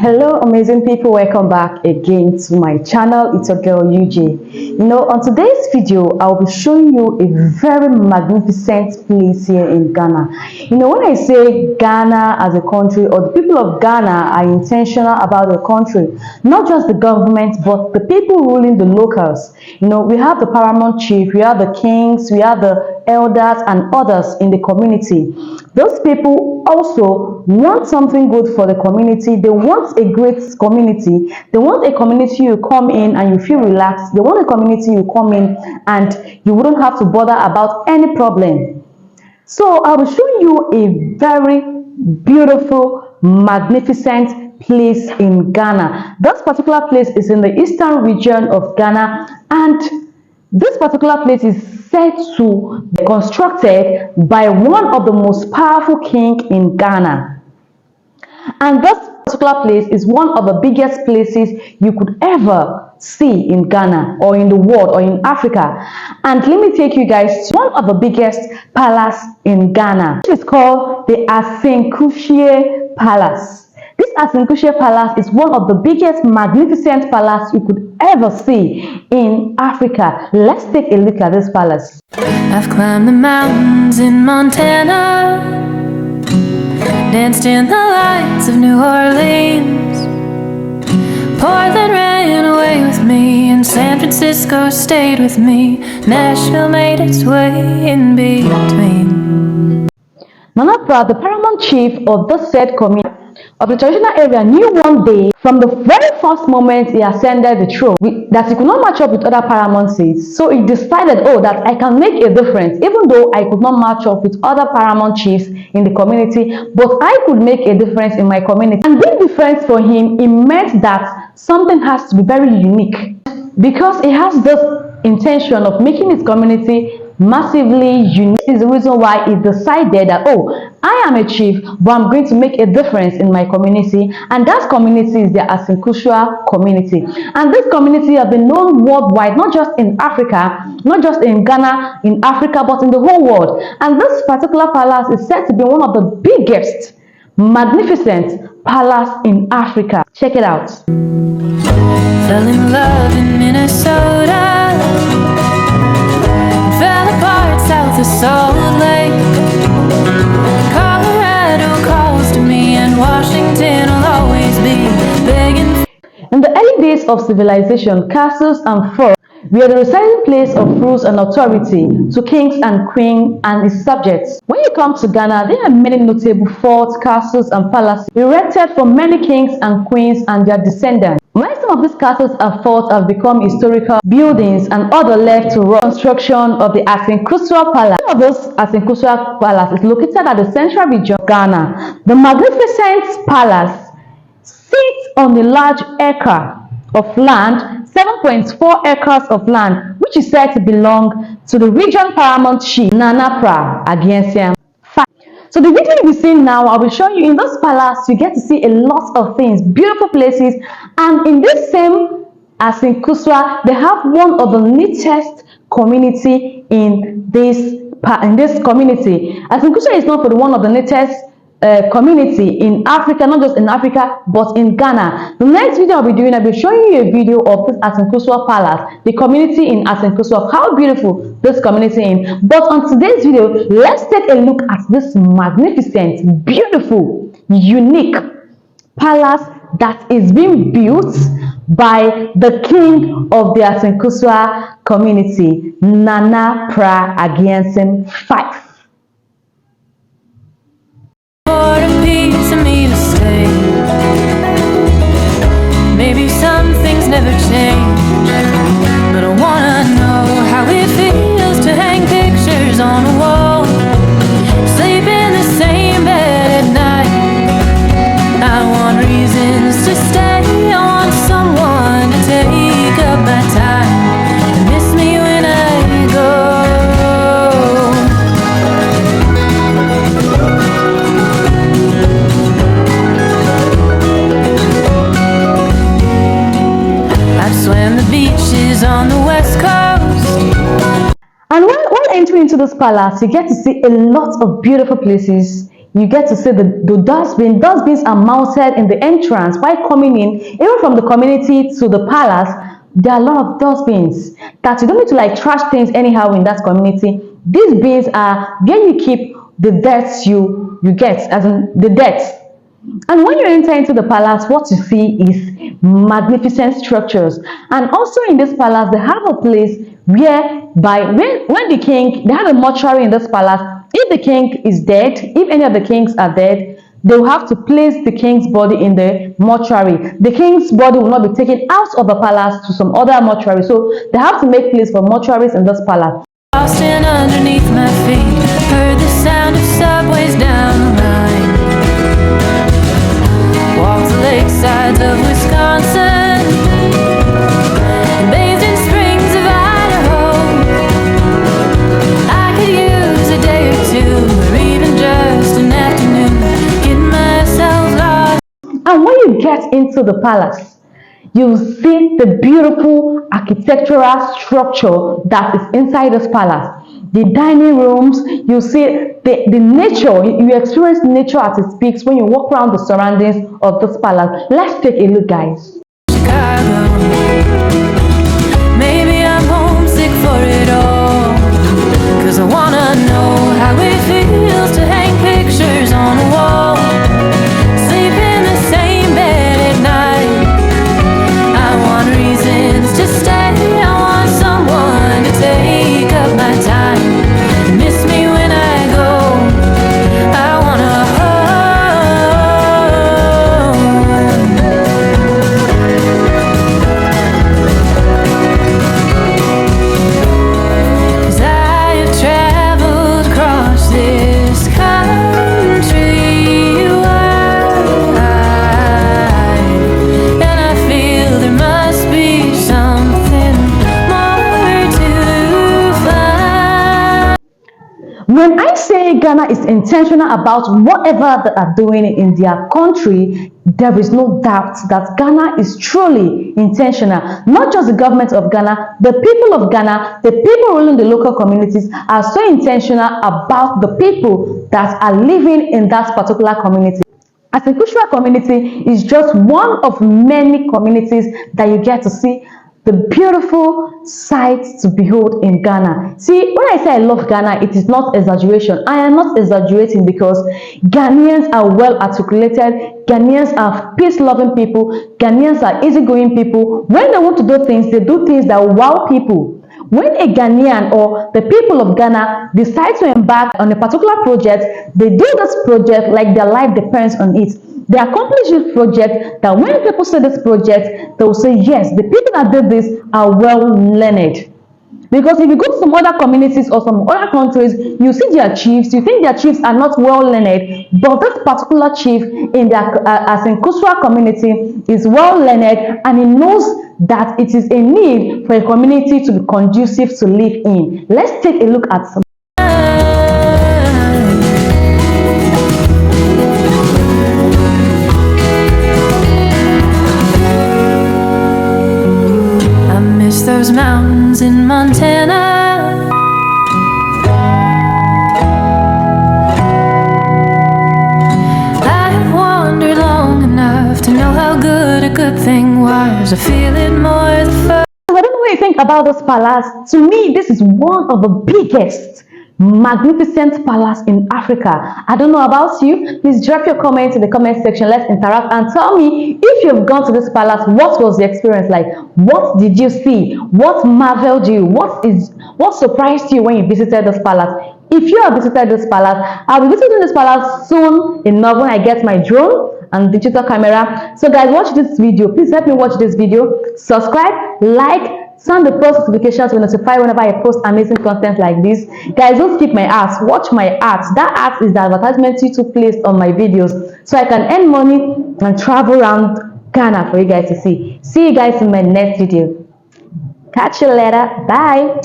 Hello amazing people, welcome back again to my channel. It's your girl UJ. On today's video I'll be showing you a very magnificent place here in Ghana. When I say Ghana as a country, or the people of Ghana are intentional about the country, not just the government but the people ruling the locals. We have the paramount chief, we have the kings, we have the elders and others in the community. Those people also want something good for the community. They want a great community. They want a community you come in and you feel relaxed. They want a community you come in and you wouldn't have to bother about any problem. So I will show you a very beautiful, magnificent place in Ghana. This particular place is in the eastern region of Ghana, and this particular place is said to be constructed by one of the most powerful kings in Ghana. And this particular place is one of the biggest places you could ever see in Ghana or in the world or in Africa. And let me take you guys to one of the biggest palace in Ghana. It is called the Assin Palace. This Assin Palace is one of the biggest magnificent palace you could ever see in Africa. Let's take a look at this palace. I've climbed the mountains in Montana, danced in the lights of New Orleans. Portland ran away with me, and San Francisco stayed with me. Nashville made its way in between. Nana Pra, the paramount chief of the said community of the traditional area, knew one day from the very first moment he ascended the throne that he could not match up with other paramount seats. So he decided, that I can make a difference, even though I could not match up with other paramount chiefs in the community, but I could make a difference in my community. And being different for him, it meant that something has to be very unique, because he has this intention of making his community massively unique. This is the reason why he decided that I am a chief, but I'm going to make a difference in my community, and that community is the Assin community. And this community has been known worldwide, not just in Africa, not just in Ghana, in Africa, but in the whole world. And this particular palace is said to be one of the biggest, magnificent palace in Africa. Check it out. Fell in love in Minnesota, fell apart south of Salt Lake. Colorado calls to me, and Washington will always be begging. In the early days of civilization, castles and forts were the residing place of rules and authority to kings and queens and his subjects. When you come to Ghana, there are many notable forts, castles and palaces erected for many kings and queens and their descendants. When some of these castles and forts have become historical buildings, and other left to reconstruction of the Assin Palace. One of those Assin Palace is located at the central region of Ghana. The magnificent palace sits on a large acre of land, 7.4 acres of land, which is said to belong to the region paramount chief Nana Pra Agyensaim VI. So the video you'll be seeing now, I'll be showing you in this palace. You get to see a lot of things, beautiful places, and in this same Assin they have one of the neatest community in this community. Assin is known for one of the neatest community in Africa, not just in Africa but in Ghana. The next video I'll be doing, I'll be showing you a video of this Assin Palace, the community in Assin, how beautiful this community is. But on today's video, let's take a look at this magnificent, beautiful, unique palace that is being built by the king of the Assin community, Nana Pra Agyensaim VI. Maybe some things never change, but I wanna know how it feels to hang pictures on a wall, sleep in the same bed at night. I want reasons to stay, I want someone to take up my time and miss me when I go. Swam the beaches on the west coast. And while entering into this palace, you get to see a lot of beautiful places you get to see the dustbin. Dustbins are mounted in the entrance while coming in, even from the community to the palace. There are a lot of dustbins that you don't need to like trash things anyhow in that community. These bins are where you keep the debts you get, as in the debts. And when you enter into the palace, what you see is magnificent structures. And also in this palace, they have a place where when the king, they have a mortuary in this palace. If the king is dead, if any of the kings are dead, they will have to place the king's body in the mortuary. The king's body will not be taken out of the palace to some other mortuary. So they have to make place for mortuaries in this palace. Austin underneath my feet, heard the sound of subways down the line. Walked the lakesides of Wisconsin, and bathed in springs of Idaho. I could use a day or two, or even just an afternoon, getting myself lost. And when you get into the palace, you see the beautiful architectural structure that is inside this palace. The dining rooms, you see the nature, you experience nature at its peaks when you walk around the surroundings of this palace. Let's take a look, guys. Chicago. Maybe I'm homesick for it all, 'cause I wanna know how it feels to hang pictures on a wall, sleep in the same bed at night. I want reasons to stay, I want someone to take up my time, miss me when I go, I wanna home. 'Cause I have traveled across this country wide, and I feel there must be something more to find. When I say Ghana is intentional about whatever they are doing in their country, there is no doubt that Ghana is truly intentional. Not just the government of Ghana, the people of Ghana, the people ruling the local communities are so intentional about the people that are living in that particular community. Assin community is just one of many communities that you get to see the beautiful sights to behold in Ghana. See, when I say I love Ghana, it is not exaggeration. I am not exaggerating, because Ghanaians are well articulated, Ghanaians are peace-loving people, Ghanaians are easygoing people. When they want to do things, they do things that wow people. When a Ghanaian or the people of Ghana decide to embark on a particular project, they do this project like their life depends on it. They accomplish this project that when people see this project, they will say, yes, the people that did this are well learned. Because if you go to some other communities or some other countries, you see their chiefs, you think their chiefs are not well learned, but this particular chief in their Assin community is well learned, and he knows that it is a need for a community to be conducive to live in. Let's take a look at some. I miss those mountains in Montana. I've wandered long enough to know how good a good thing was. I feel it more the first. I don't know what you think about this palace. To me, this is one of the biggest, magnificent palace in Africa. I don't know about you. Please drop your comments in the comment section. Let's interact and tell me, if you've gone to this palace, what was the experience like? What did you see? What marveled you? What surprised you when you visited this palace? If you have visited this palace, I'll be visiting this palace soon enough when I get my drone and digital camera. So guys, watch this video. Please help me watch this video. Subscribe, like, turn the post notifications to notify whenever I post amazing content like this. Guys, don't skip my ads. Watch my ads. That ad is the advertisement YouTube placed on my videos, so I can earn money and travel around Ghana for you guys to see. See you guys in my next video. Catch you later. Bye.